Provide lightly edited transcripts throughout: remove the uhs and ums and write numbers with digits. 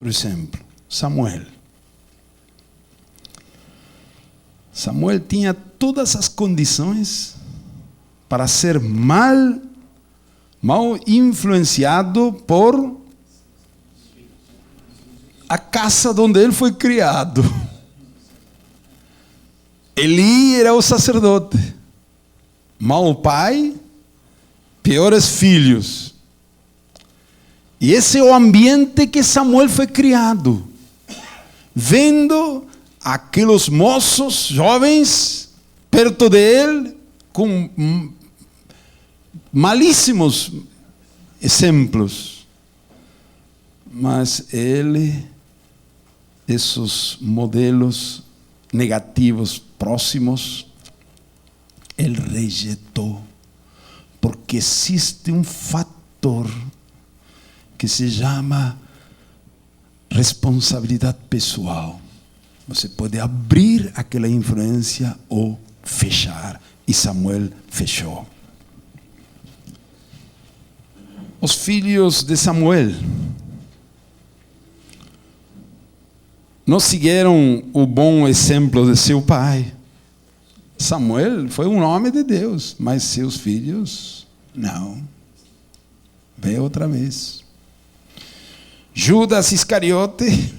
Por exemplo, Samuel. Samuel tinha todas as condições para ser mal influenciado por a casa onde ele foi criado. Eli era o sacerdote. Mau pai, piores filhos. E esse é o ambiente que Samuel foi criado. Vendo aqueles moços jovens perto dele, com malíssimos exemplos. Mas ele, esses modelos negativos próximos, ele rejeitou. Porque existe um fator que se chama responsabilidade pessoal. Você pode abrir aquela influência ou fechar. E Samuel fechou. Os filhos de Samuel não seguiram o bom exemplo de seu pai. Samuel foi um homem de Deus, mas seus filhos não. Veio outra vez. Judas Iscariote,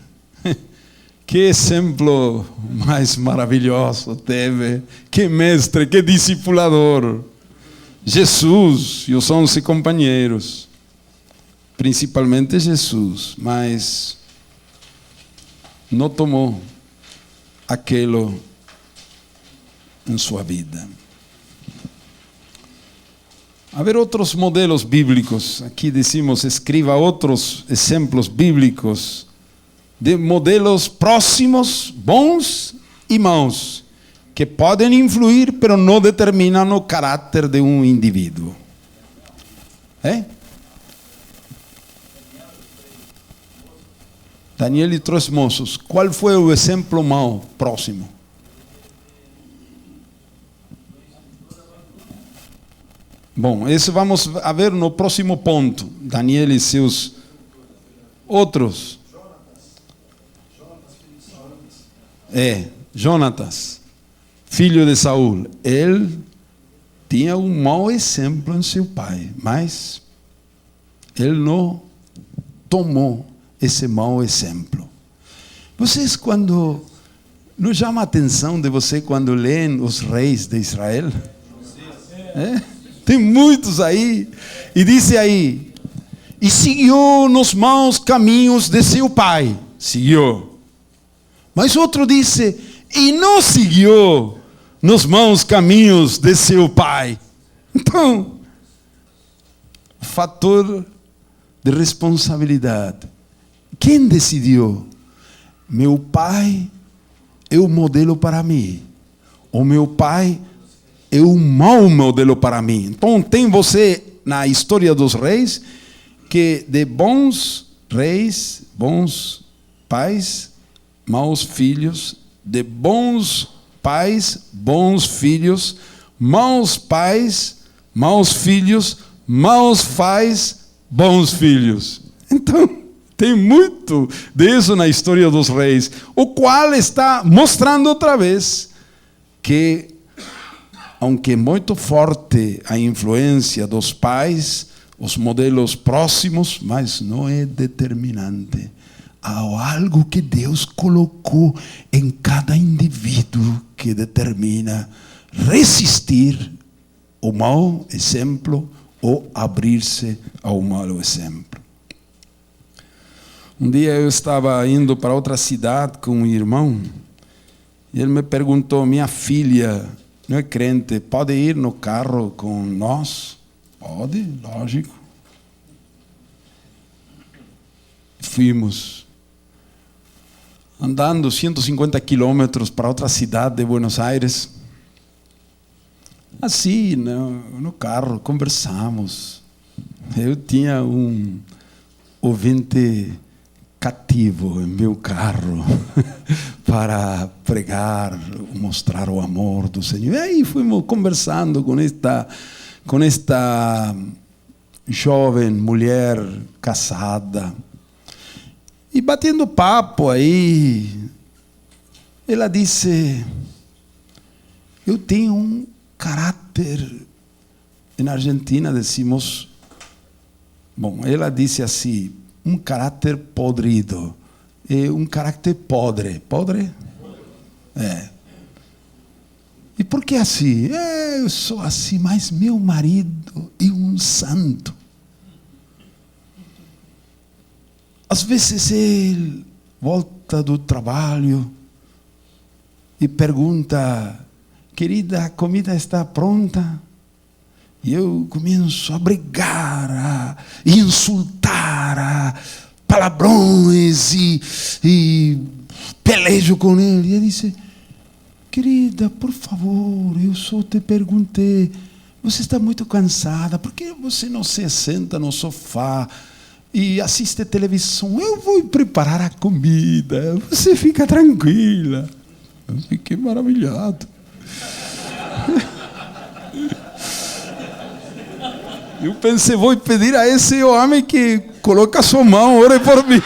que exemplo mais maravilhoso teve, que mestre, que discipulador. Jesus e os 11 companheiros, principalmente Jesus, mas não tomou aquilo em sua vida. Haver outros modelos bíblicos. Aqui decimos, escreva outros exemplos bíblicos de modelos próximos, bons e maus, que podem influir, mas não determinam o caráter de um indivíduo. Daniel e 3 moços. Qual foi o exemplo mau próximo? Bom, isso vamos a ver no próximo ponto. Daniel e seus outros. Jonatas, filho de Saul. Ele tinha um mau exemplo em seu pai, mas ele não tomou esse mau exemplo. Vocês, quando não chama a atenção de você quando leem os reis de Israel? Tem muitos aí, e diz aí, e seguiu nos maus caminhos de seu pai. Seguiu. Mas outro disse, e não seguiu nos maus caminhos de seu pai. Então, fator de responsabilidade. Quem decidiu? Meu pai é o modelo para mim. O meu pai é um mau modelo para mim. Então tem você na história dos reis que de bons reis, bons pais, maus filhos, de bons pais, bons filhos, maus pais, maus filhos, maus pais, bons filhos. Então tem muito disso na história dos reis, o qual está mostrando outra vez que aunque muito forte a influência dos pais, os modelos próximos, mas não é determinante. Há algo que Deus colocou em cada indivíduo que determina resistir ao mau exemplo ou abrir-se ao mau exemplo. Um dia eu estava indo para outra cidade com um irmão e ele me perguntou, minha filha não é crente, pode ir no carro com nós? Pode, lógico. Fomos andando 150 quilômetros para outra cidade de Buenos Aires. Assim, no carro, conversamos. Eu tinha um ouvinte cativo em meu carro para pregar, mostrar o amor do Senhor. E aí fomos conversando com esta jovem mulher casada. E batendo papo aí, ela disse, eu tenho um caráter, na Argentina decimos, bom, ela disse assim, um caráter podrido, um caráter podre. Podre? É. E por que assim? Eu sou assim, mas meu marido é um santo. Às vezes ele volta do trabalho e pergunta, querida, a comida está pronta? E eu começo a brigar, a insultar, a palavrões e pelejo com ele. E ele disse, querida, por favor, eu só te perguntei, você está muito cansada, por que você não se senta no sofá e assiste televisão? Eu vou preparar a comida, você fica tranquila. Eu fiquei maravilhado. Eu pensei, vou pedir a esse homem que coloque a sua mão, ore por mim.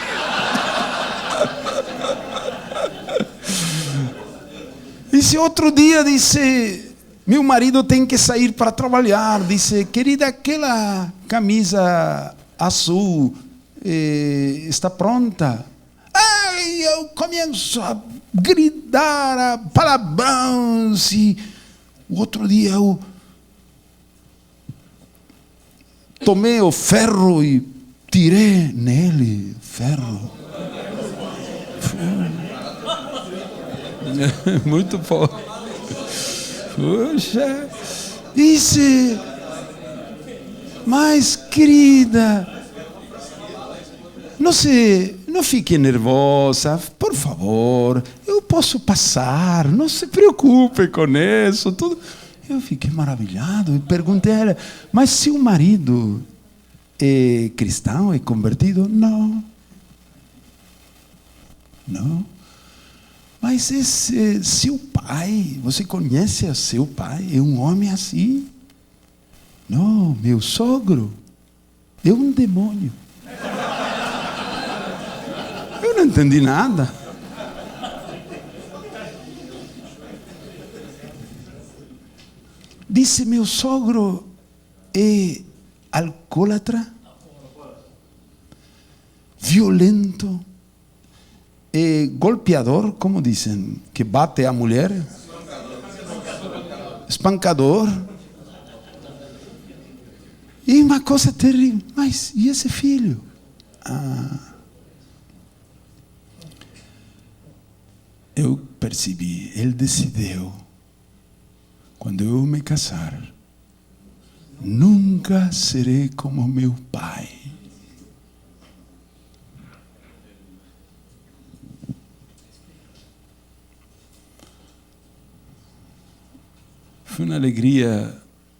Esse outro dia disse, meu marido tem que sair para trabalhar. Disse, querida, aquela camisa azul está pronta? Ai, eu começo a gritar, a palavrões. E o outro dia eu tomei o ferro e tirei nele ferro. Muito bom. Puxa, disse, mas querida, não fique nervosa, por favor, eu posso passar, não se preocupe com isso, tudo. Eu fiquei maravilhado e perguntei a ela, mas seu marido é cristão, é convertido? Não. Não. Mas esse seu pai, você conhece seu pai? É um homem assim? Não, meu sogro é um demônio. Eu não entendi nada. Disse, meu sogro é alcoólatra, violento, golpeador, como dizem, que bate a mulher, espancador. E uma coisa terrível, mas e esse filho? Eu percebi, ele decidiu, quando eu me casar, nunca serei como meu pai. Foi uma alegria,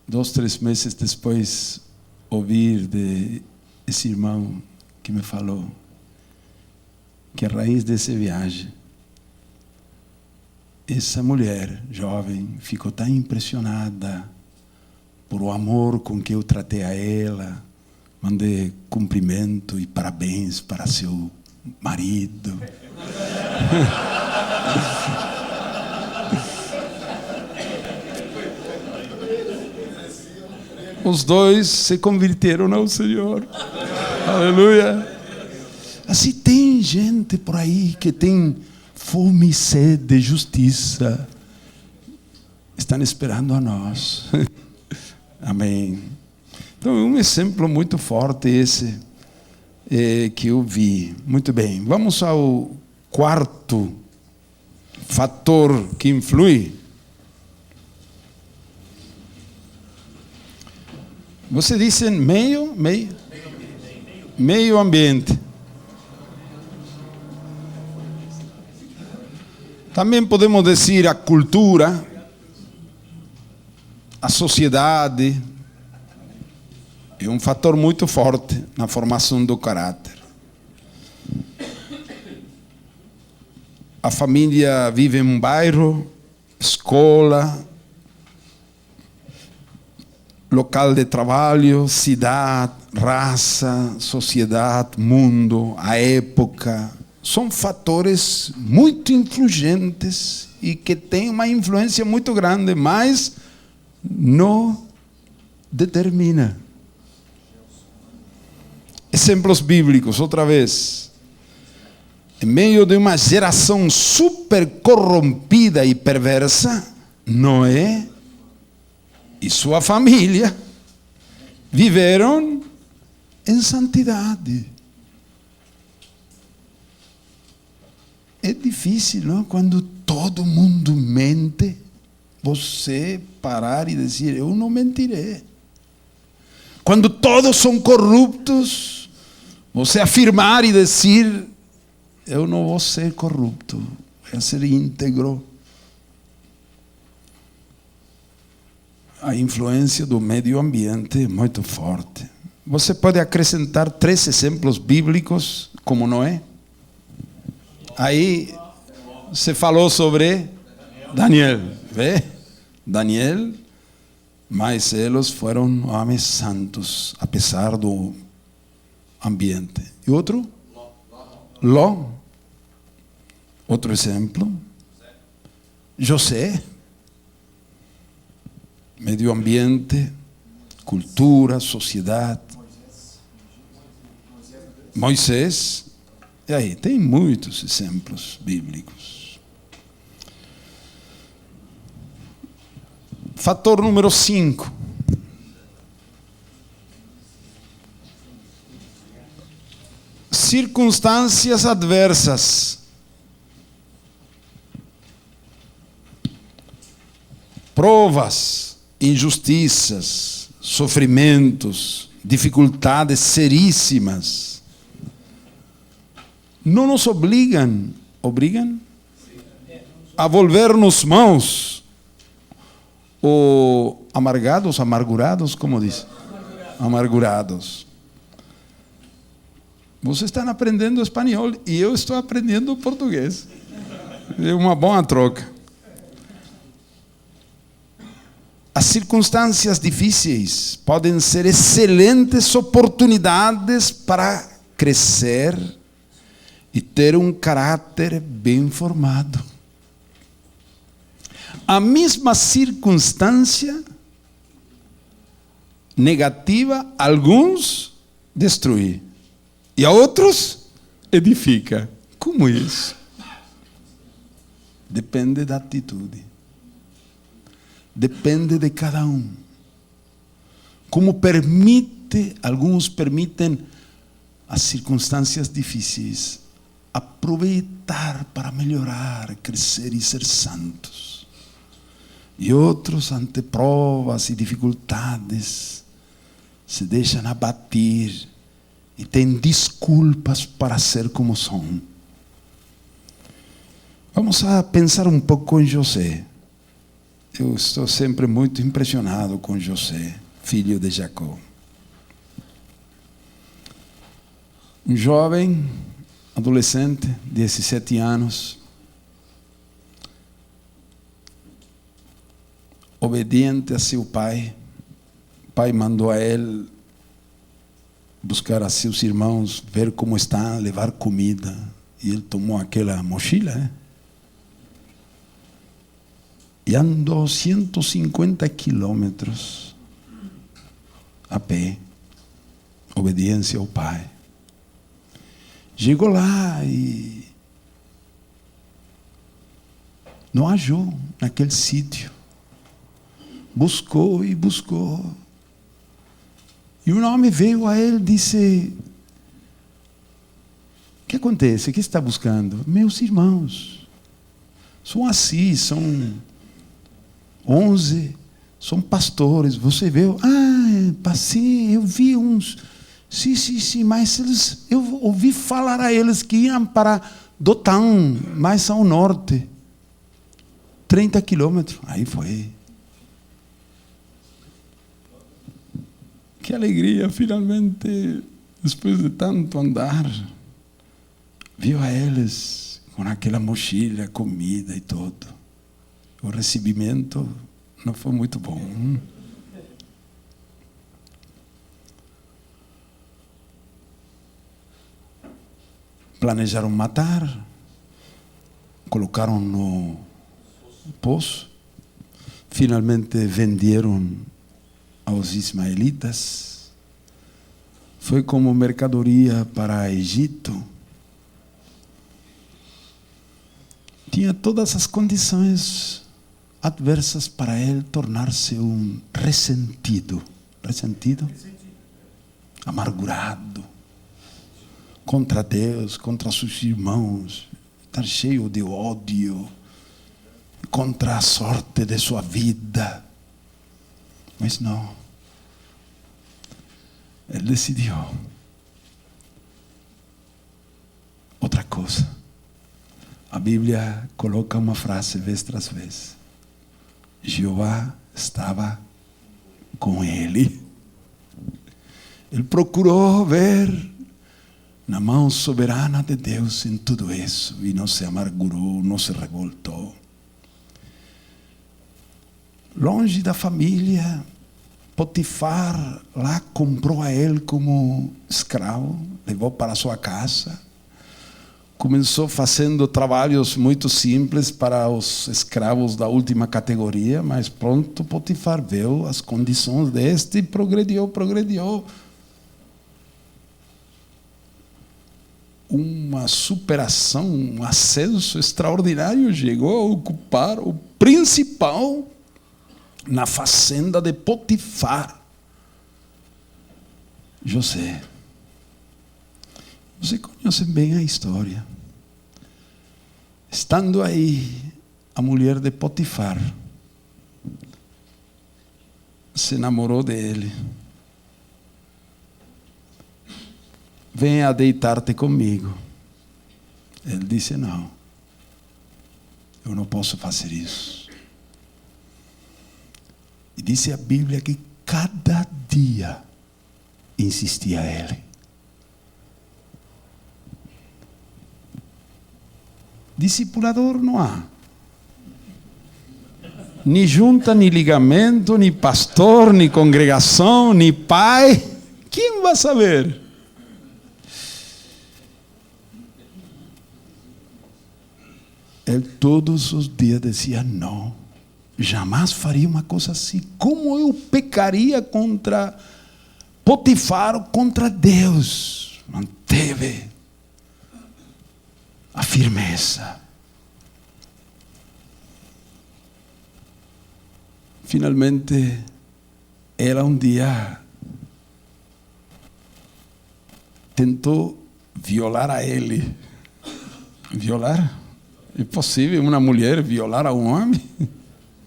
2, 3 meses depois, ouvir de esse irmão que me falou que a raiz dessa viagem, essa mulher jovem ficou tão impressionada por o amor com que eu tratei a ela, mandei cumprimento e parabéns para seu marido. Os dois se converteram ao Senhor. Aleluia. Assim, tem gente por aí que tem fome e sede de justiça. Estão esperando a nós. Amém. Então, um exemplo muito forte esse que eu vi. Muito bem. Vamos ao quarto fator que influi. Você disse meio ambiente. Também podemos dizer a cultura, a sociedade. É um fator muito forte na formação do caráter. A família vive em um bairro, escola, local de trabalho, cidade, raça, sociedade, mundo, a época, são fatores muito influentes e que têm uma influência muito grande, mas não determina. Exemplos bíblicos, outra vez. Em meio de uma geração super corrompida e perversa, Noé e sua família viveram em santidade. É difícil, não? Quando todo mundo mente, você parar e dizer, eu não mentirei. Quando todos são corruptos, você afirmar e dizer, eu não vou ser corrupto, vou ser íntegro. A influência do meio ambiente é muito forte. Você pode acrescentar 3 exemplos bíblicos, como Noé? Aí, você falou sobre Daniel, vê? Daniel, mas eles foram homens santos, apesar do ambiente. E outro? Ló. Outro exemplo? José. Meio ambiente, cultura, sociedade. Moisés. E aí, tem muitos exemplos bíblicos. Fator número 5. Circunstâncias adversas. Provas, injustiças, sofrimentos, dificuldades seríssimas. Não nos obrigam a volver-nos mãos ou amargurados, como diz? Amargurados. Vocês estão aprendendo espanhol e eu estou aprendendo português. É uma boa troca. As circunstâncias difíceis podem ser excelentes oportunidades para crescer e ter um caráter bem formado. A mesma circunstância negativa, alguns destrói e a outros edifica. Como isso? Depende da atitude. Depende de cada um. Como alguns permitem as circunstâncias difíceis aproveitar para melhorar, crescer e ser santos. E outros, ante provas e dificuldades, se deixam abater e têm desculpas para ser como são. Vamos a pensar um pouco em José. Eu estou sempre muito impressionado com José, filho de Jacó. Um jovem, adolescente, 17 anos, obediente a seu pai. O pai mandou a ele buscar a seus irmãos, ver como está, levar comida. E ele tomou aquela mochila, e andou 150 quilômetros a pé, obediência ao pai. Chegou lá e não achou naquele sítio. Buscou e buscou. E um homem veio a ele e disse: o que acontece? O que você está buscando? Meus irmãos são assim, são 11, são pastores. Você viu? Passei, eu vi uns. Sim, mas eu ouvi falar a eles que iam para Dotão, mais ao norte. 30 quilômetros. Aí foi. Que alegria, finalmente, depois de tanto andar, viu a eles com aquela mochila, comida e tudo. O recebimento não foi muito bom. Planejaram matar, colocaram no poço, finalmente venderam aos ismaelitas. Foi como mercadoria para Egito. Tinha todas as condições adversas para ele tornar-se um ressentido, amargurado, contra Deus, contra seus irmãos, estar cheio de ódio, contra a sorte de sua vida. Mas não. Ele decidiu outra coisa. A Bíblia coloca uma frase vez tras vez. Jeová estava com ele. Ele procurou ver na mão soberana de Deus em tudo isso e não se amargurou, não se revoltou. Longe da família, Potifar lá comprou a ele como escravo, levou para sua casa. Começou fazendo trabalhos muito simples para os escravos da última categoria, mas pronto, Potifar viu as condições deste e progrediu. Uma superação, um ascenso extraordinário, chegou a ocupar o principal na fazenda de Potifar. José. Você conhece bem a história. Estando aí, a mulher de Potifar se enamorou dele. Venha deitar-te comigo. Ele disse: não, eu não posso fazer isso. E disse a Bíblia que cada dia insistia ele. Discipulador não há. Nem junta, nem ligamento, nem pastor, nem congregação, nem pai. Quem vai saber? Ele todos os dias dizia: não, jamais faria uma coisa assim. Como eu pecaria contra Potifar, contra Deus? Manteve a firmeza. Finalmente, ela um dia tentou violar a ele. Violar? É possível uma mulher violar a um homem?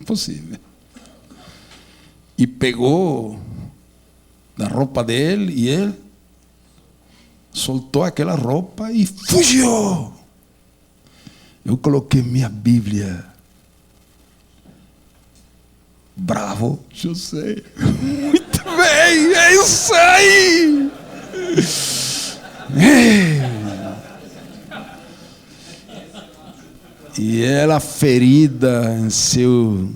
Impossível. E pegou da roupa dele e ele soltou aquela roupa e fugiu. Eu coloquei minha Bíblia. Bravo, José. Muito bem, é isso aí. E ela ferida em seu,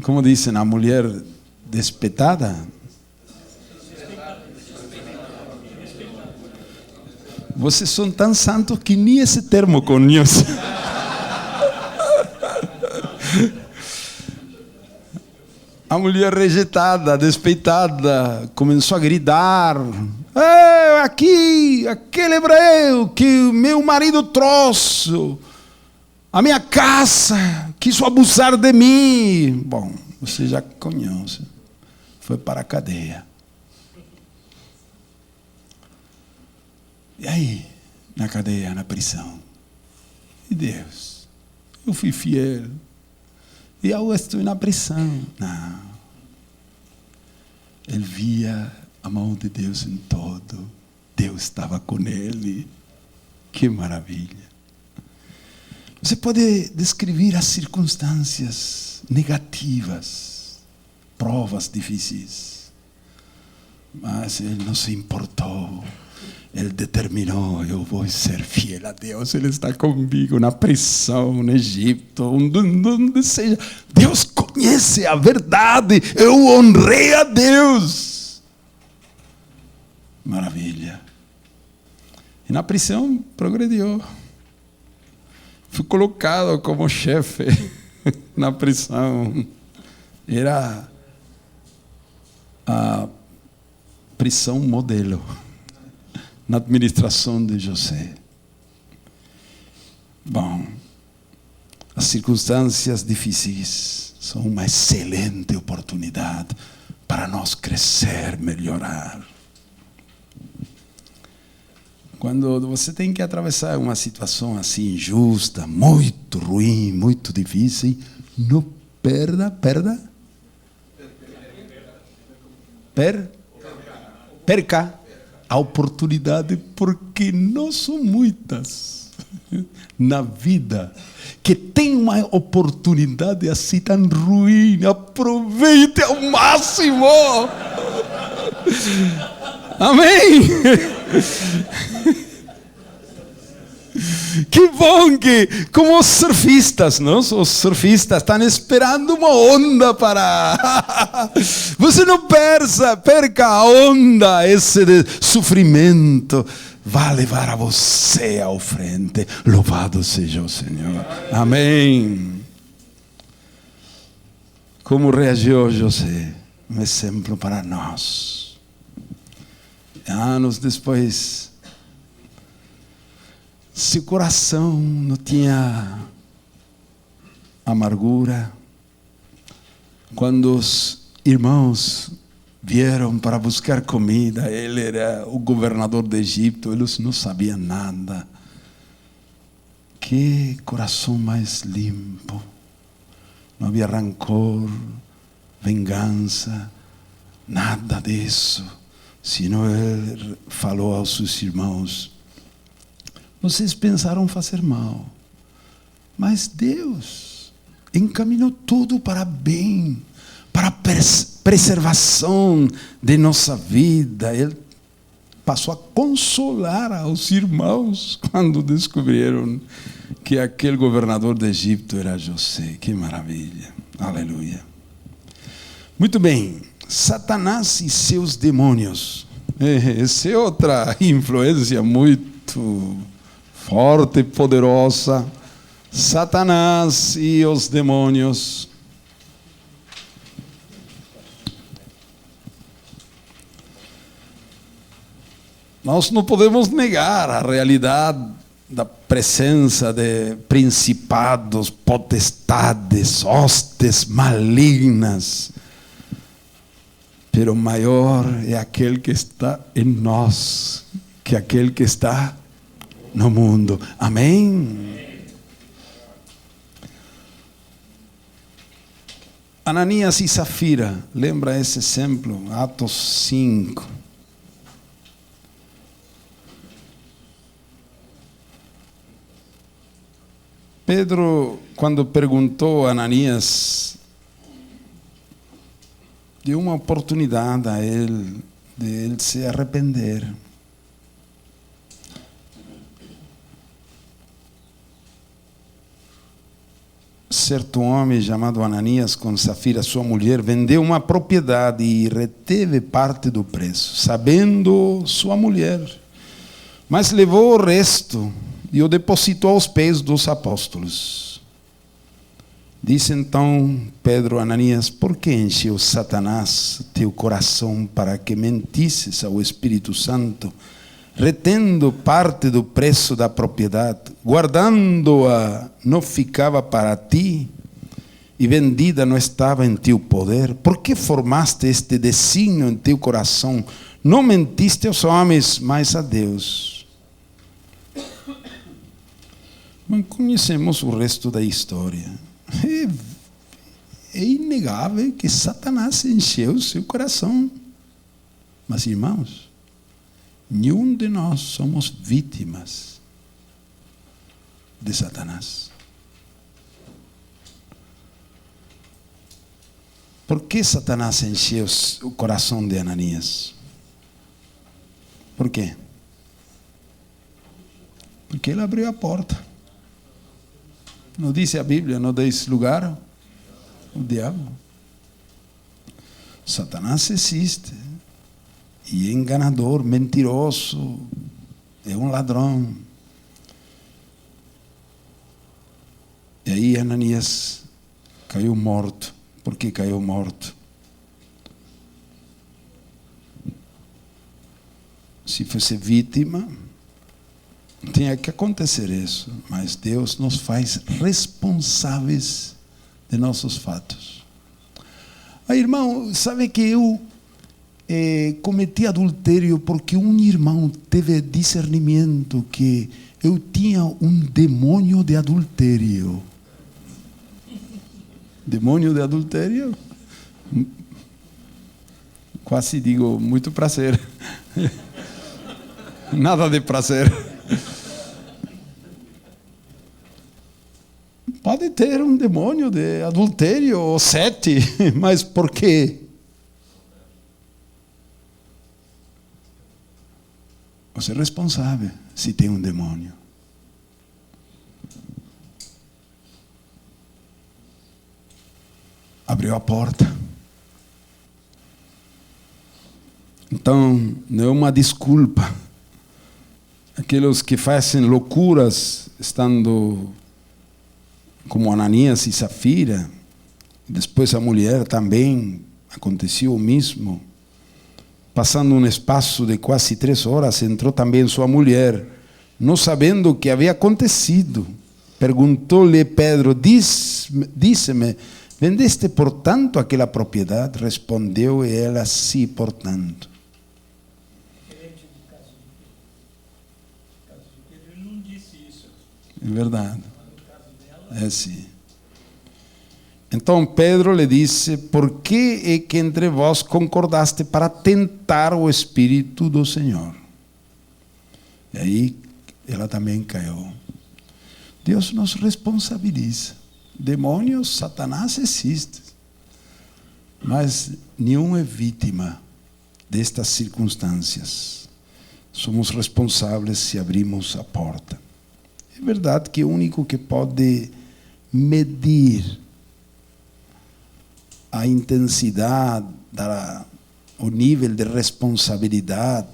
como dizem, a mulher despetada. Vocês são tão santos que nem esse termo conhecem. A mulher rejeitada, despeitada, começou a gritar: aquele hebreu que meu marido trouxe a minha casa, quis abusar de mim. Bom, você já conhece. Foi para a cadeia. E aí, na cadeia, na prisão? E Deus? Eu fui fiel. E eu estou na prisão. Não. Ele via a mão de Deus em todo. Deus estava com ele. Que maravilha. Você pode descrever as circunstâncias negativas, provas difíceis. Mas ele não se importou. Ele determinou: eu vou ser fiel a Deus. Ele está comigo na prisão, no Egito, onde seja. Deus conhece a verdade. Eu honrei a Deus. Maravilha. E na prisão progrediu. Fui colocado como chefe na prisão. Era a prisão modelo na administração de José. Bom, as circunstâncias difíceis são uma excelente oportunidade para nós crescer, melhorar. Quando você tem que atravessar uma situação assim injusta, muito ruim, muito difícil, não perca a oportunidade, porque não são muitas na vida que tem uma oportunidade assim tão ruim. Aproveite ao máximo. Amém. Que bom que, como os surfistas, não? Os surfistas estão esperando uma onda para... Você não perca a onda, esse de sofrimento vai levar a você ao frente. Louvado seja o Senhor. Amém. Como reagiu José? Um exemplo para nós. Anos depois, seu coração não tinha amargura. Quando os irmãos vieram para buscar comida, ele era o governador do Egito, eles não sabiam nada. Que coração mais limpo. Não havia rancor, vingança, nada disso. Senão ele falou aos seus irmãos: vocês pensaram fazer mal, mas Deus encaminhou tudo para bem, para a preservação de nossa vida. Ele passou a consolar aos irmãos quando descobriram que aquele governador do Egito era José. Que maravilha, aleluia. Muito bem, Satanás e seus demônios. Essa é outra influência muito forte e poderosa. Satanás e os demônios. Nós não podemos negar a realidade da presença de principados, potestades, hostes malignas. Pero maior é aquele que está em nós que aquele que está no mundo. Amém? Ananias e Safira, lembra esse exemplo? Atos 5. Pedro, quando perguntou a Ananias, deu uma oportunidade a ele de ele se arrepender. Certo homem chamado Ananias, com Safira, sua mulher, vendeu uma propriedade e reteve parte do preço, sabendo sua mulher, mas levou o resto e o depositou aos pés dos apóstolos. Disse então Pedro a Ananias: por que encheu Satanás teu coração para que mentisses ao Espírito Santo, retendo parte do preço da propriedade, guardando-a não ficava para ti, e vendida não estava em teu poder? Por que formaste este desígnio em teu coração? Não mentiste aos homens, mas a Deus. Mas conhecemos o resto da história. É inegável que Satanás encheu seu coração. Mas, irmãos, nenhum de nós somos vítimas de Satanás. Por que Satanás encheu o coração de Ananias? Por quê? Porque ele abriu a porta. Não disse a Bíblia: não deis lugar ao diabo. Satanás existe. E é enganador, mentiroso, é um ladrão. E aí Ananias caiu morto. Por que caiu morto? Se fosse vítima, tinha que acontecer isso. Mas Deus nos faz responsáveis de nossos fatos. Aí, irmão, sabe que eu cometi adultério porque um irmão teve discernimento que eu tinha um demônio de adultério. Demônio de adultério? Quase digo, muito prazer. Nada de prazer. Pode ter um demônio de adultério ou 7, mas por quê? Você é responsável se tem um demônio. Abriu a porta. Então, não é uma desculpa. Aqueles que fazem loucuras, estando como Ananias e Safira, depois a mulher também, aconteceu o mesmo. Passando um espaço de quase 3 horas, entrou também sua mulher, não sabendo o que havia acontecido. Perguntou-lhe Pedro, disse-me, vendeste portanto aquela propriedade? Respondeu ela, sim, portanto. Ele não disse isso. É verdade. É sim. Então Pedro lhe disse, por que é que entre vós concordaste para tentar o Espírito do Senhor? E aí ela também caiu. Deus nos responsabiliza. Demônios, Satanás existe. Mas nenhum é vítima destas circunstâncias. Somos responsáveis se abrimos a porta. É verdade que o único que pode medir a intensidade, o nível de responsabilidade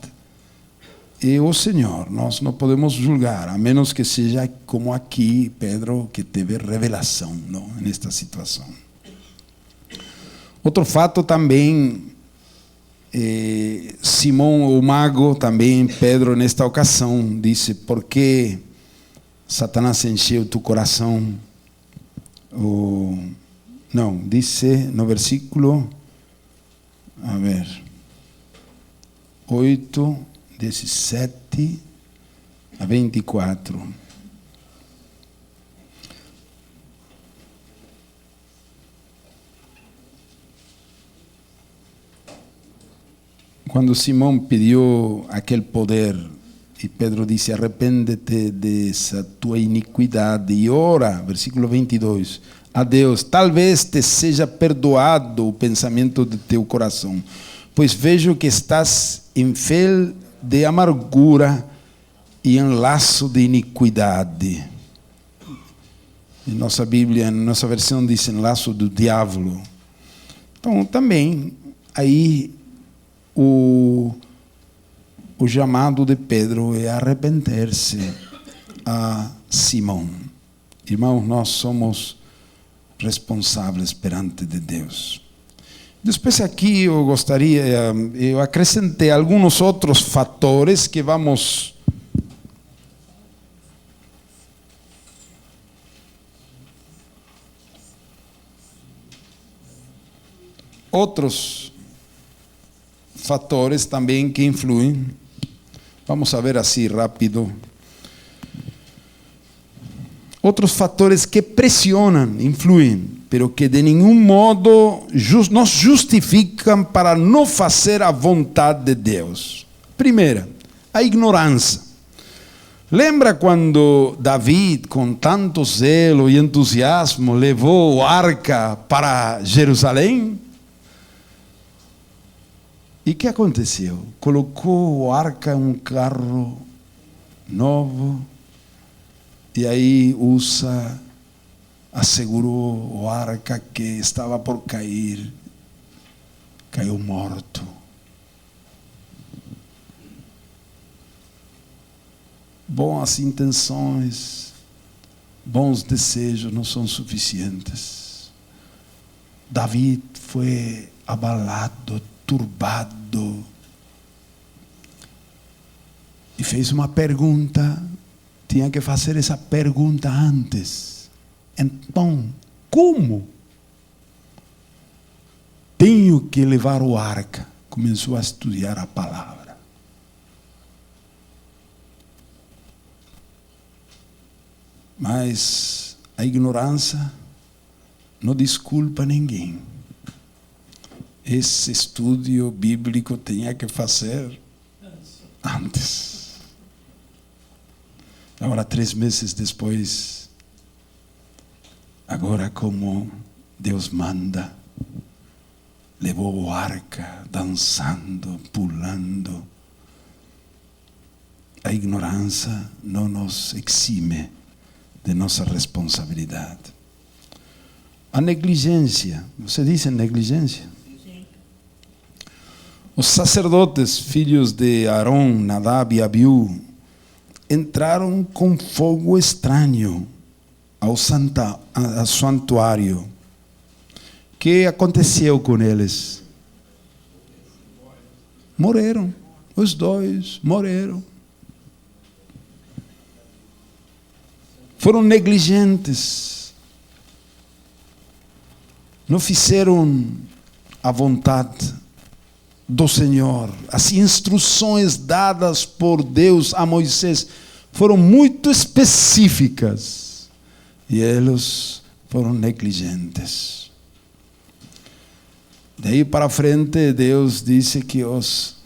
é o Senhor. Nós não podemos julgar, a menos que seja como aqui Pedro, que teve revelação, não, nesta situação. Outro fato também, Simão o mago, também Pedro nesta ocasião, disse, por que Satanás encheu tu coração? Não, disse no versículo, 8, 17 a 24. Quando Simão pediu aquele poder, e Pedro disse, arrepende-te dessa tua iniquidade e ora, versículo 22, a Deus, talvez te seja perdoado o pensamento de teu coração, pois vejo que estás em fel de amargura e em laço de iniquidade. Em nossa Bíblia, em nossa versão diz em laço do diabo. Então, também, aí, o chamado de Pedro é arrepender-se a Simão. Irmãos, nós somos responsáveis perante de Deus. Depois aqui eu acrescentei alguns outros fatores que vamos fatores também que influem. Vamos a ver assim rápido. Outros fatores que pressionam, influem, pero que de nenhum modo nos justificam para não fazer a vontade de Deus. Primeira, a ignorância. Lembra quando David, com tanto zelo e entusiasmo, levou a arca para Jerusalém? E o que aconteceu? Colocou a arca em um carro novo, e aí Usa assegurou a arca que estava por cair, caiu morto. boas intenções, bons desejos não são suficientes. Davi foi abalado, turbado, e fez uma pergunta. Tinha que fazer essa pergunta antes. Então, como tenho que levar o arca? Começou a estudar a palavra. Mas a ignorância não desculpa ninguém. Esse estudo bíblico tinha que fazer antes. Agora, 3 meses depois, agora como Deus manda, levou o arca, dançando, pulando. A ignorância não nos exime de nossa responsabilidade. A negligência, você disse negligência? Sim. Os sacerdotes, filhos de Arão, Nadab e Abiú, entraram com fogo estranho ao santuário. O que aconteceu com eles? Morreram. Os dois morreram. Foram negligentes. Não fizeram a vontade do Senhor. As instruções dadas por Deus a Moisés foram muito específicas e eles foram negligentes. Daí para frente, Deus disse que os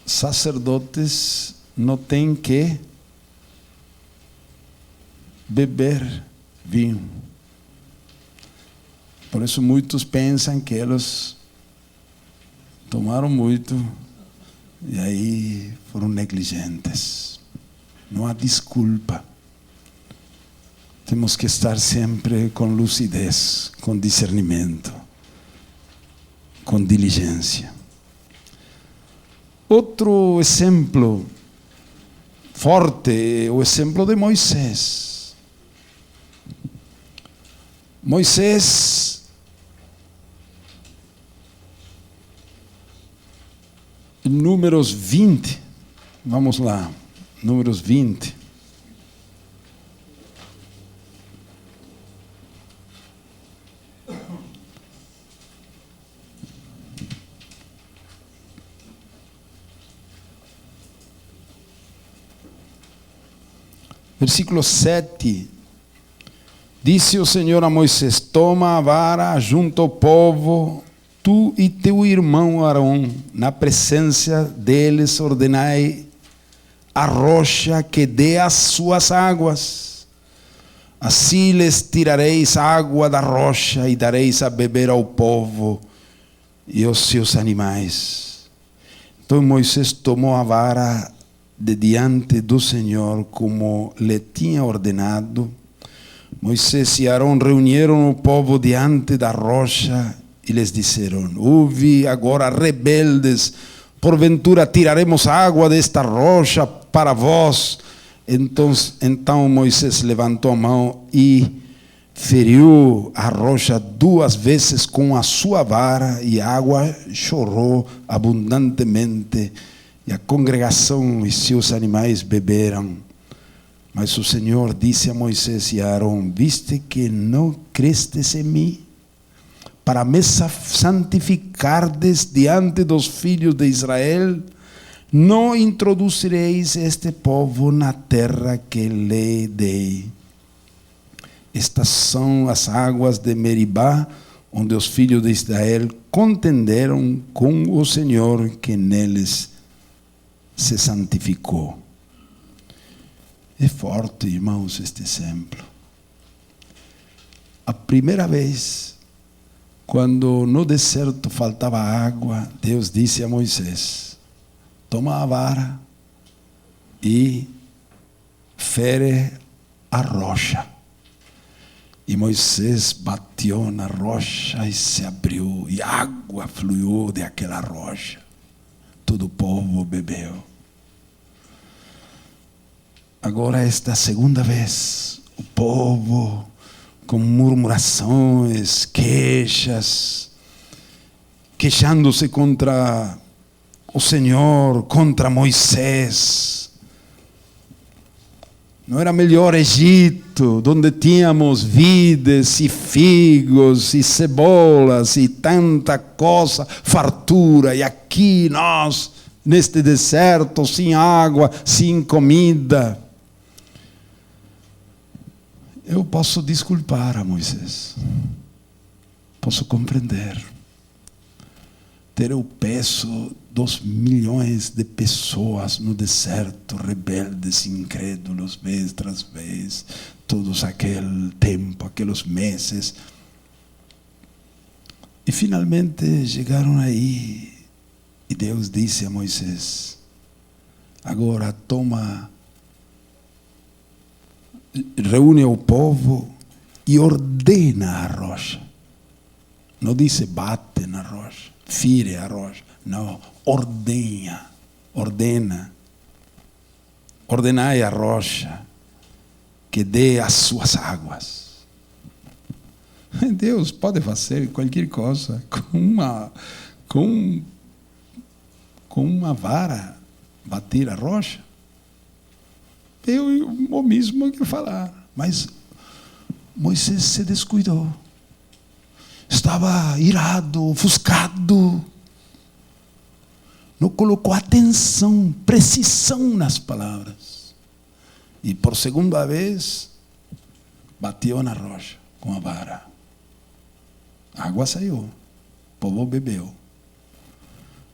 sacerdotes não têm que beber vinho. Por isso muitos pensam que eles tomaram muito e aí foram negligentes. Não há desculpa. Temos que estar sempre com lucidez, com discernimento, com diligência. Outro exemplo forte é o exemplo de Moisés. Moisés, em Números 20, vamos lá, Números 20. Versículo 7. Disse o Senhor a Moisés: toma a vara junto ao povo, tu e teu irmão Arão, na presença deles ordenai a rocha que dê as suas águas. Assim lhes tirareis água da rocha e dareis a beber ao povo e aos seus animais. Então Moisés tomou a vara de diante do Senhor, como lhe tinha ordenado. Moisés e Arão reuniram o povo diante da rocha e lhes disseram: ouve agora, rebeldes, porventura tiraremos água desta rocha para vós. Então Moisés levantou a mão e feriu a rocha 2 vezes com a sua vara, e a água chorou abundantemente, e a congregação e seus animais beberam. Mas o Senhor disse a Moisés e a Arão: viste que não crestes em mim, para me santificardes diante dos filhos de Israel? Não introduzireis este povo na terra que lhe dei. Estas são as águas de Meribá, onde os filhos de Israel contenderam com o Senhor, que neles se santificou. É forte, irmãos, este exemplo. A primeira vez, quando no deserto faltava água, Deus disse a Moisés: toma a vara e fere a rocha. E Moisés bateu na rocha e se abriu, e água fluiu daquela rocha. Todo o povo bebeu. Agora, esta segunda vez, o povo com murmurações, queixas, queixando-se contra o Senhor, contra Moisés. Não era melhor Egito, onde tínhamos vides e figos e cebolas e tanta coisa, fartura, e aqui nós, neste deserto, sem água, sem comida. Eu posso desculpar a Moisés, posso compreender. Ter o peso dos milhões de pessoas no deserto, rebeldes, incrédulos, vez tras vez, todos aquele tempo, aqueles meses. E finalmente chegaram aí, e Deus disse a Moisés: agora toma, reúne o povo e ordena a rocha. Não disse bate na rocha, fire a rocha. Não, ordena. Ordenai a rocha que dê as suas águas. Deus pode fazer qualquer coisa com uma vara, bater a rocha. Eu o mesmo que falar. Mas Moisés se descuidou. Estava irado, ofuscado. Não colocou atenção, precisão nas palavras. E por segunda vez, bateu na rocha com a vara. A água saiu, o povo bebeu.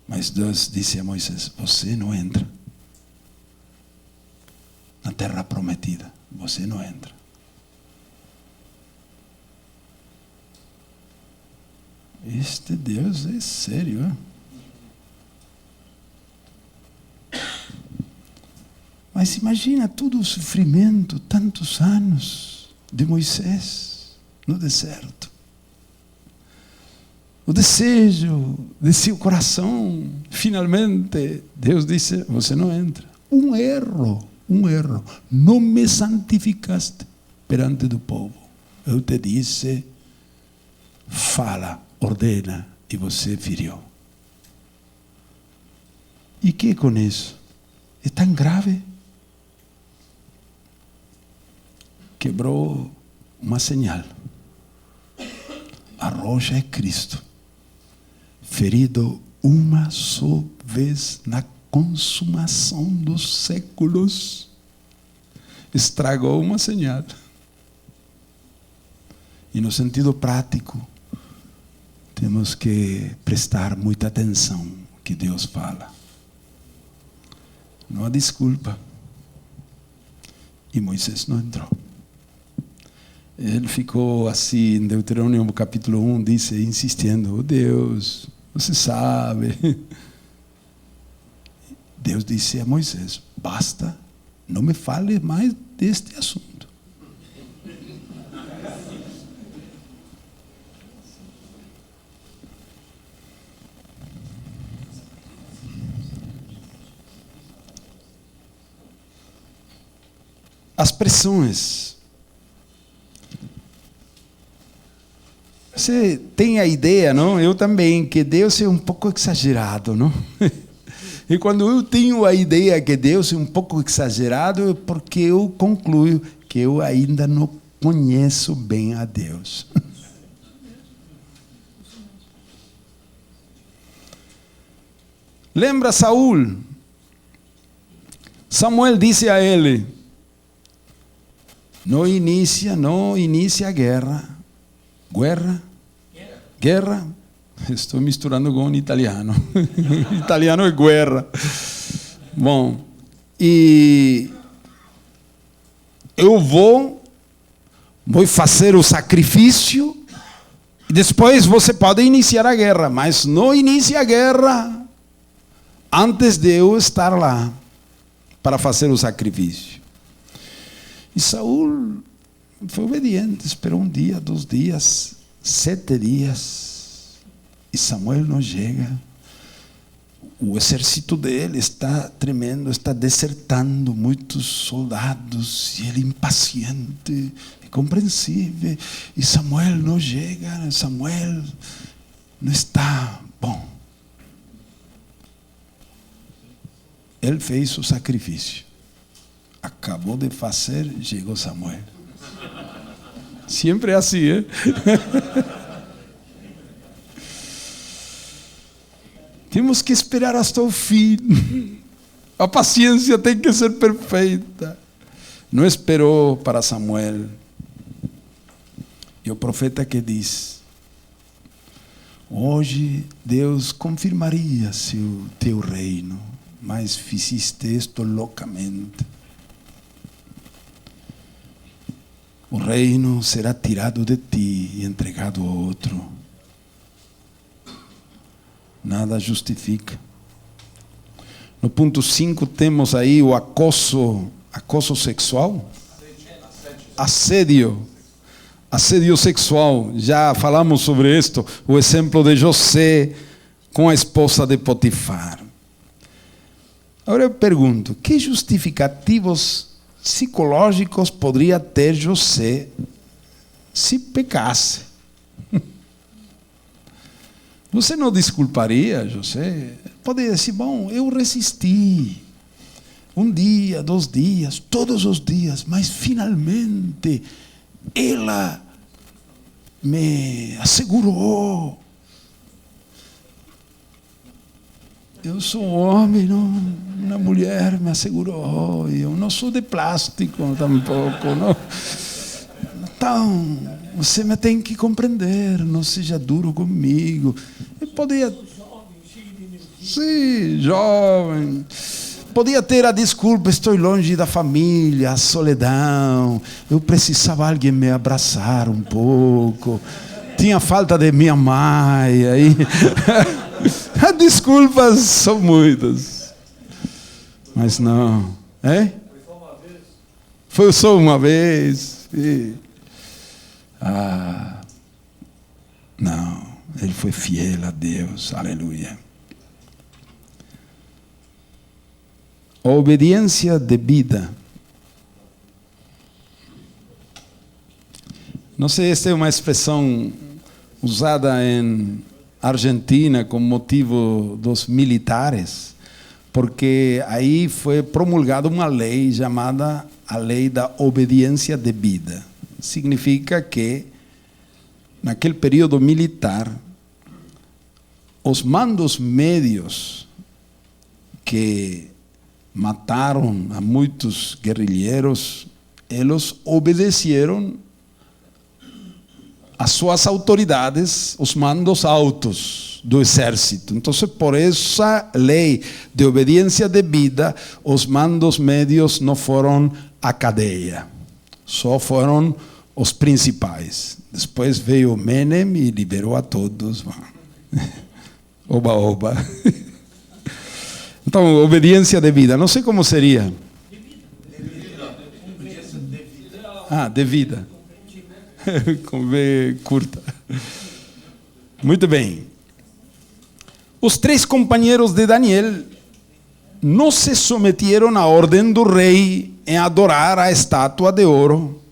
Mas Deus disse a Moisés: você não entra na terra prometida. Você não entra. Este Deus é sério, hein? Mas imagina todo o sofrimento, tantos anos de Moisés no deserto. O desejo de seu coração, finalmente, Deus disse: você não entra. Um erro. Não me santificaste perante do povo. Eu te disse, fala, ordena, e você feriu. E que com isso? É tão grave. Quebrou uma señal. A rocha é Cristo, ferido uma só vez na consumação dos séculos. Estragou uma señal. E no sentido prático, temos que prestar muita atenção ao que Deus fala. Não há desculpa. E Moisés não entrou. Ele ficou assim, em Deuteronômio capítulo 1, disse, insistindo: oh Deus, você sabe. Deus disse a Moisés: basta, não me fale mais deste assunto. As pressões. Você tem a ideia, não? Eu também, que Deus é um pouco exagerado, não? E quando eu tenho a ideia que Deus é um pouco exagerado, é porque eu concluo que eu ainda não conheço bem a Deus. Lembra Saul? Samuel disse a ele: não inicia a guerra. Guerra. Estou misturando com italiano. Italiano é guerra. Bom, e eu vou fazer o sacrifício e depois você pode iniciar a guerra, mas não inicie a guerra antes de eu estar lá para fazer o sacrifício. E Saul foi obediente, esperou 1 dia, 2 dias, 7 dias, e Samuel não chega. o exército dele está tremendo, está desertando muitos soldados, e ele impaciente, incompreensível, e Samuel não chega, Samuel não está bom. Ele fez o sacrifício, acabou de fazer, chegou Samuel. Sempre é assim, hein? Temos que esperar até o fim. A paciência tem que ser perfeita. Não esperou para Samuel. E o profeta que diz: hoje Deus confirmaria seu teu reino, mas fizeste isto loucamente. O reino será tirado de ti e entregado a outro. Nada justifica. No ponto 5 temos aí o acoso sexual. Assédio sexual. Já falamos sobre isto. O exemplo de José com a esposa de Potifar. Agora eu pergunto, que justificativos psicológicos poderia ter José se pecasse? Você não desculparia, José? Poderia dizer, bom, eu resisti. Um dia, 2 dias, todos os dias, mas finalmente ela me assegurou. Eu sou um homem, não, uma mulher me assegurou. Eu não sou de plástico tampouco. Não. Então, você me tem que compreender, não seja duro comigo. Eu podia... Sim, jovem. Podia ter a desculpa, estou longe da família, a solidão. Eu precisava alguém me abraçar um pouco. Tinha falta de minha mãe. Aí... As desculpas são muitas. Mas não. É? Foi só uma vez. Não. Ele foi fiel a Deus. Aleluia. A obediência devida. Não sei, esta é uma expressão usada em Argentina com motivo dos militares, porque aí foi promulgada uma lei chamada a lei da obediência devida. Significa que naquele período militar os mandos médios que mataram a muitos guerrilheiros, eles obedeceram as suas autoridades, os mandos altos do exército. Então, por essa lei de obediência devida, os mandos médios não foram à cadeia, só foram os principais. Depois veio Menem e liberou a todos. Oba, oba. Então, obediência devida. Não sei como seria. Devida. Com V curta. Muito bem. Os 3 companheiros de Daniel não se submeteram à ordem do rei em adorar a estátua de ouro,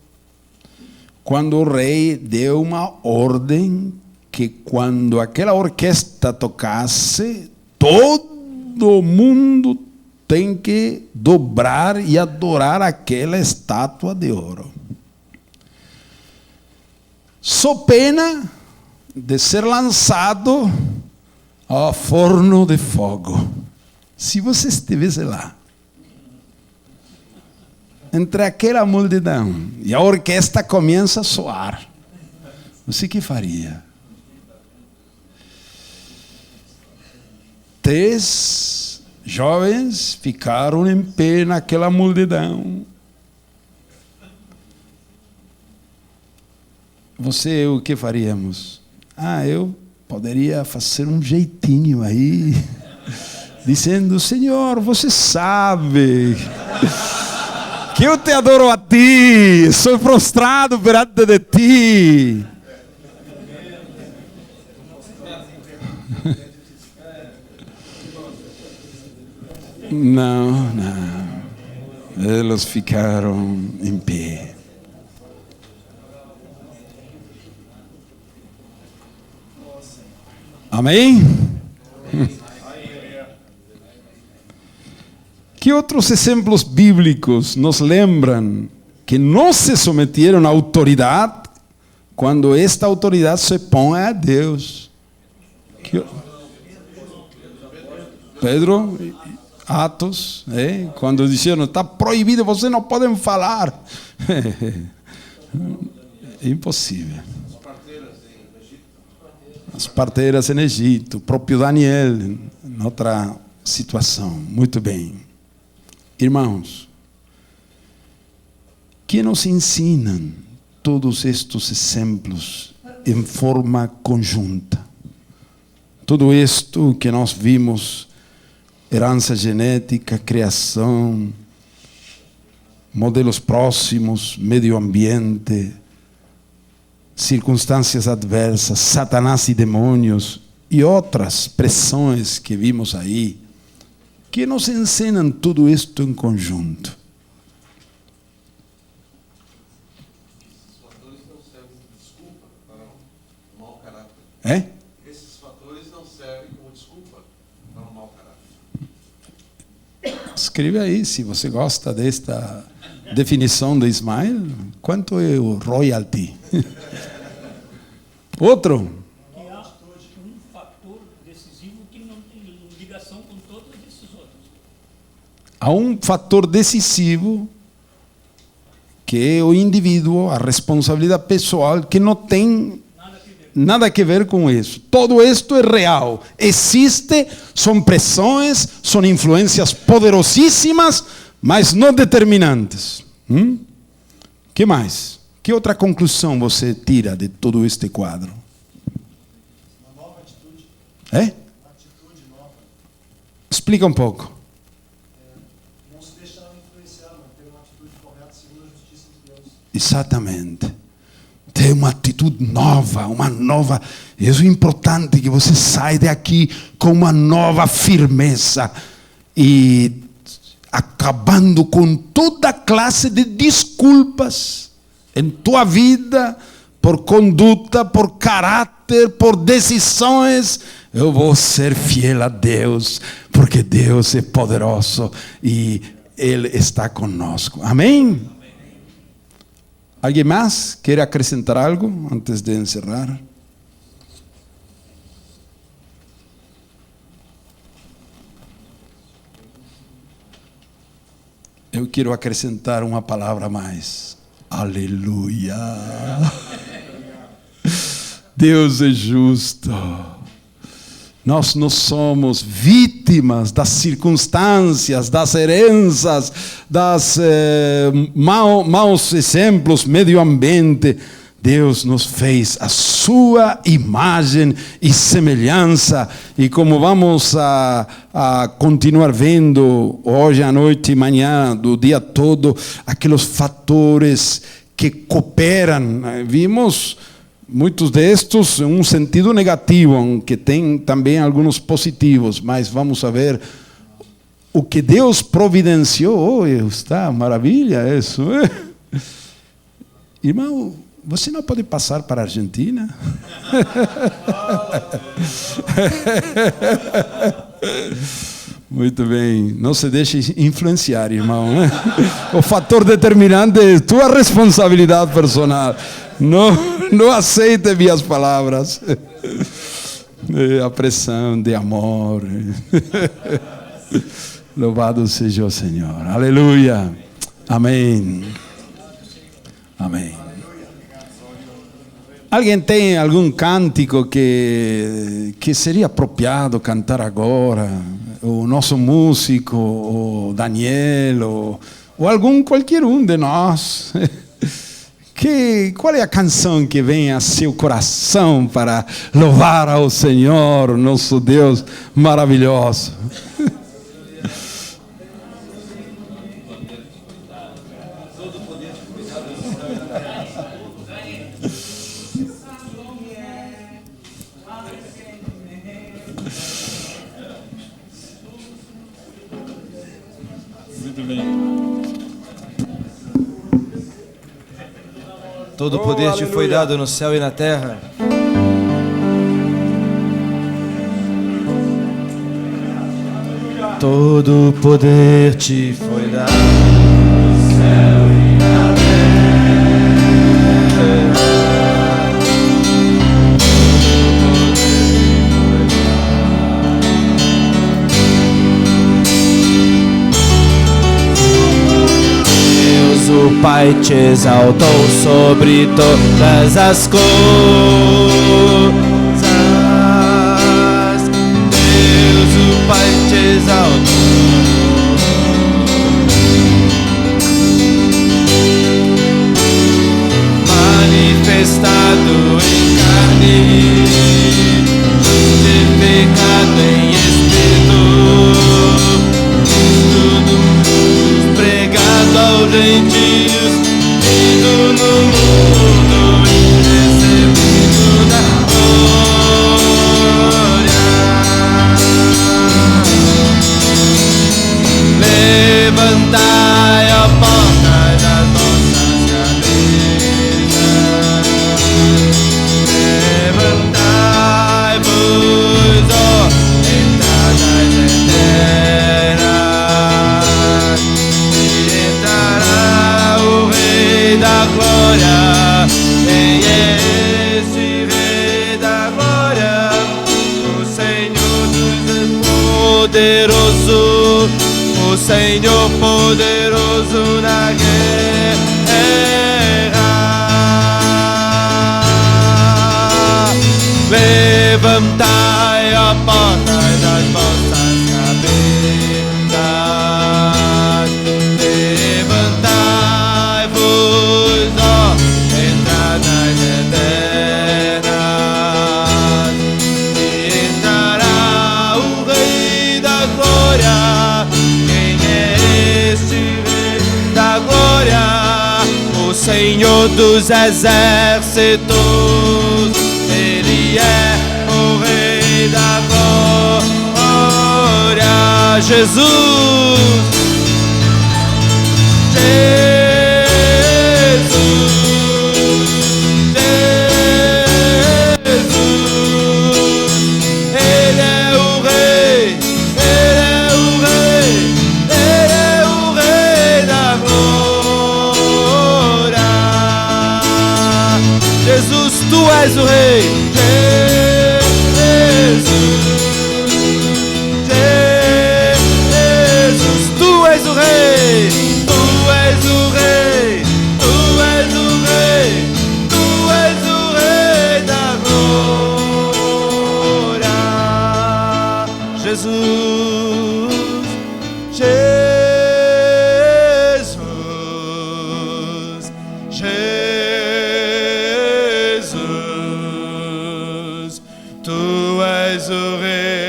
quando o rei deu uma ordem que quando aquela orquestra tocasse, todo mundo tem que dobrar e adorar aquela estátua de ouro. Só pena de ser lançado ao forno de fogo. Se você estivesse lá, entre aquela multidão, e a orquestra começa a soar, você que faria? 3 jovens ficaram em pé naquela multidão. Você, o que faríamos? Eu poderia fazer um jeitinho aí, dizendo, Senhor, você sabe que eu te adoro a ti, sou prostrado perante de ti. Não, não. Eles ficaram em pé. Amém? Que outros exemplos bíblicos nos lembram que não se someteram à autoridade quando esta autoridade se põe a Deus? Pedro, Atos, quando disseram, está proibido, vocês não podem falar. É impossível. As parteiras em Egito, o próprio Daniel, em outra situação. Muito bem. Irmãos, que nos ensinam todos estes exemplos em forma conjunta? Tudo isto que nós vimos, herança genética, criação, modelos próximos, meio ambiente, circunstâncias adversas, Satanás e demônios e outras pressões que vimos aí, que nos ensinam tudo isto em conjunto. Esses fatores não servem de desculpa para um mau caráter. Esses fatores não servem como desculpa para um mau caráter. Escreve aí, se você gosta desta definição de Ismael, quanto é o royalty? Outro. Que há um fator decisivo que não tem ligação com todos esses outros. Há um fator decisivo que é o indivíduo, a responsabilidade pessoal, que não tem nada a ver com isso. Todo isto é real. Existe, são pressões, são influências poderosíssimas, mas não determinantes. Que mais? Que outra conclusão você tira de todo este quadro? Uma nova atitude. Uma Atitude nova. Explica um pouco. Não se deixar influenciar, mas ter uma atitude correta segundo a justiça de Deus. Exatamente. Ter uma atitude nova, Isso é importante que você saia daqui com uma nova firmeza e acabando com toda classe de desculpas em tua vida, por conduta, por caráter, por decisões. Eu vou ser fiel a Deus, porque Deus é poderoso e Ele está conosco. Amém? Alguém mais quer acrescentar algo antes de encerrar? Eu quero acrescentar uma palavra a mais. Aleluia! Deus é justo. Nós não somos vítimas das circunstâncias, das heranças, das maus exemplos, meio ambiente. Deus nos fez a sua imagem e semelhança. E como vamos a continuar vendo hoje à noite e amanhã, do dia todo, aqueles fatores que cooperam. Vimos muitos destes em um sentido negativo, aunque tem também alguns positivos. Mas vamos a ver o que Deus providenciou. Está maravilha isso. Irmão, você não pode passar para a Argentina? Muito bem. Não se deixe influenciar, irmão. O fator determinante é tua responsabilidade personal. Não aceite minhas palavras. A pressão de amor. Louvado seja o Senhor. Aleluia. Amém. Amém. Alguém tem algum cântico que seria apropriado cantar agora? O nosso músico, o Daniel, ou qualquer um de nós. Qual é a canção que vem a seu coração para louvar ao Senhor, nosso Deus maravilhoso? Todo o poder te foi dado no céu e na terra. Todo o poder te foi dado no céu e na Deus, o Pai, te exaltou sobre todas as coisas. Deus, o Pai, te exaltou. Manifestado em carne, justificado em espírito, tudo pregado aos gentios, vindo no mundo e recebido da glória. Levantai a porta das nossas cabeças, levantai-vos, ó entradas eternas, e entrará o Rei da Glória. Quem é esse Rei da Glória? O Senhor dos poderoso, o Senhor poderoso na guerra. Levantai a porta das vossas cabeças, levantai-vos, ó entradas eternas, e entrará o Rei da Glória. Quem é este Rei da Glória? O Senhor dos exércitos, Ele é o Rei da Glória. Jesus, Ele é o Rei, Ele é o Rei, Ele é o Rei da Glória. Jesus, Tu és o Rei. Jesus, Tu és o Rei, Tu és o Rei, Tu és o Rei, Tu és o Rei da Glória. Jesus, Jesus, Jesus, Tu és o Rei.